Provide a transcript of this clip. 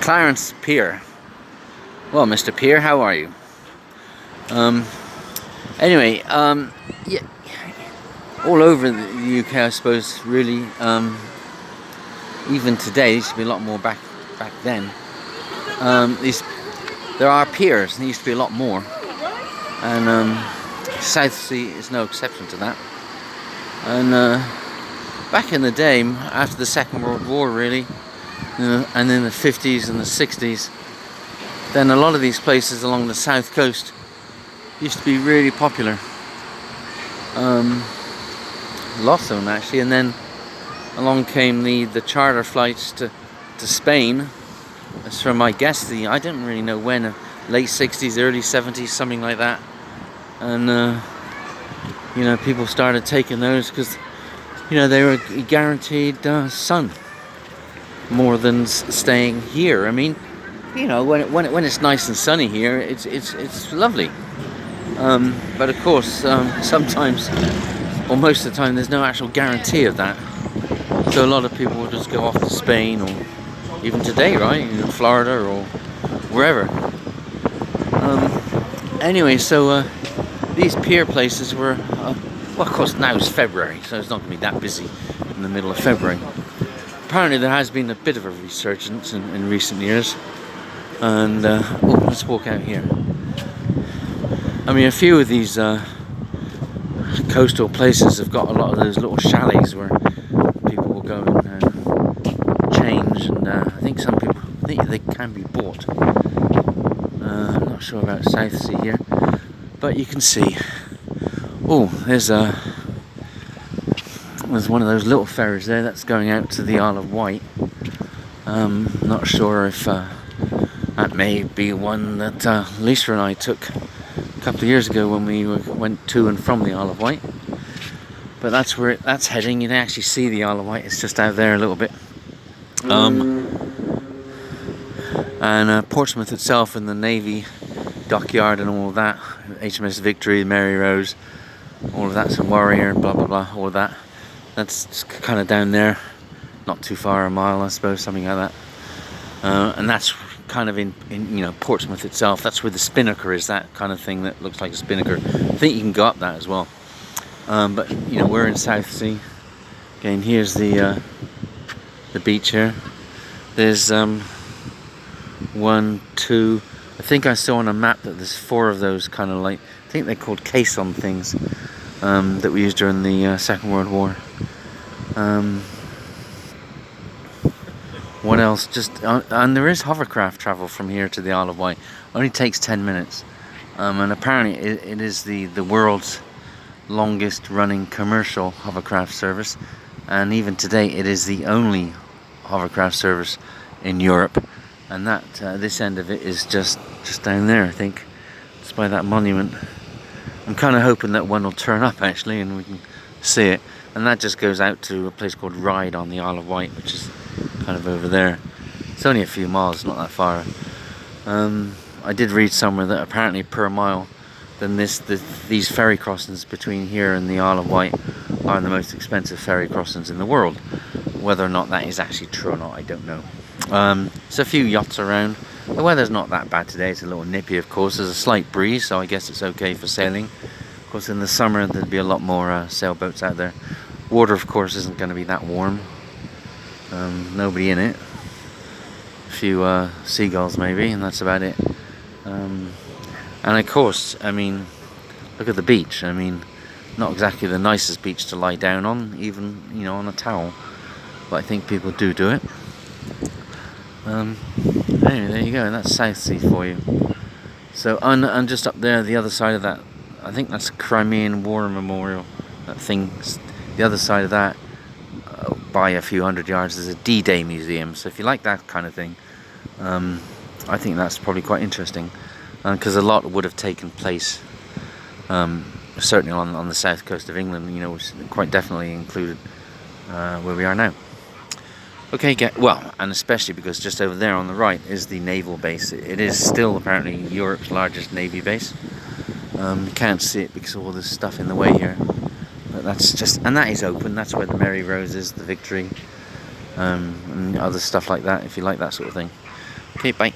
Clarence Pier. Well, Mr. Pier, how are you? Um, anyway, yeah, all over the UK, I suppose. Really, even today, there used to be a lot more back then. These there are piers, and there used to be a lot more, and Southsea is no exception to that. And back in the day, after the Second World War, really, and in the 50s and the 60s, then a lot of these places along the south coast used to be really popular. Lots of them actually, and then along came the charter flights to Spain. As from, I guess, I didn't really know when, late 60s, early 70s, something like that. And people started taking those because they were guaranteed sun more than staying here. I mean, when it's nice and sunny here, it's lovely. But of course, sometimes, or most of the time, there's no actual guarantee of that. So a lot of people will just go off to Spain, or even today, right, Florida or wherever. Anyway, so these pier places were, well, of course now it's February, so it's not going to be that busy in the middle of February. Apparently there has been a bit of a resurgence in recent years. And let's walk out here. I mean, a few of these coastal places have got a lot of those little chalets where people will go and change, and I think some people they can be bought. I'm not sure about Southsea here, but you can see. Oh, there's one of those little ferries there that's going out to the Isle of Wight. Not sure if that may be one that Lisa and I took a couple of years ago when we went to and from the Isle of Wight. But that's where that's heading. You can actually see the Isle of Wight. It's just out there a little bit. And Portsmouth itself, and the Navy dockyard and all of that, HMS Victory, Mary Rose, all of that's a Warrior, blah blah blah, all of that. That's kind of down there, not too far, a mile I suppose, something like that. And that's kind of in Portsmouth itself. That's where the spinnaker is, that kind of thing that looks like a spinnaker. I think you can go up that as well. But we're in Southsea. Again, here's the beach here. There's 1, 2. I think I saw on a map that there's 4 of those kind of like, I think they're called caisson things, that we used during the Second World War. What else? And there is hovercraft travel from here to the Isle of Wight. Only takes 10 minutes. And apparently it is the world's longest running commercial hovercraft service. And even today it is the only hovercraft service in Europe. And that this end of it is just down there, I think. It's by that monument. I'm kind of hoping that one will turn up actually and we can see it. And that just goes out to a place called Ryde on the Isle of Wight, which is kind of over there. It's only a few miles, not that far. I did read somewhere that apparently per mile, then these ferry crossings between here and the Isle of Wight are the most expensive ferry crossings in the world. Whether or not that is actually true or not, I don't know. There's a few yachts around. The weather's not that bad today. It's a little nippy, of course. There's a slight breeze, so I guess it's okay for sailing. Of course, in the summer there'd be a lot more sailboats out there. Water, of course, isn't going to be that warm. Nobody in it. A few seagulls maybe, and that's about it. And of course, I mean, look at the beach. I mean, not exactly the nicest beach to lie down on, even on a towel. But I think people do it. Anyway, there you go. That's Southsea for you. So, and just up there, the other side of that, I think that's Crimean War Memorial. That thing, the other side of that, by a few hundred yards, there's a D-Day museum. So if you like that kind of thing, I think that's probably quite interesting, because a lot would have taken place, certainly on the south coast of England. Which quite definitely included where we are now. Okay, well, and especially because just over there on the right is the naval base. It is still apparently Europe's largest navy base. You can't see it because of all this stuff in the way here. But and that is open. That's where the Mary Rose is, the Victory, and other stuff like that, if you like that sort of thing. Okay, bye.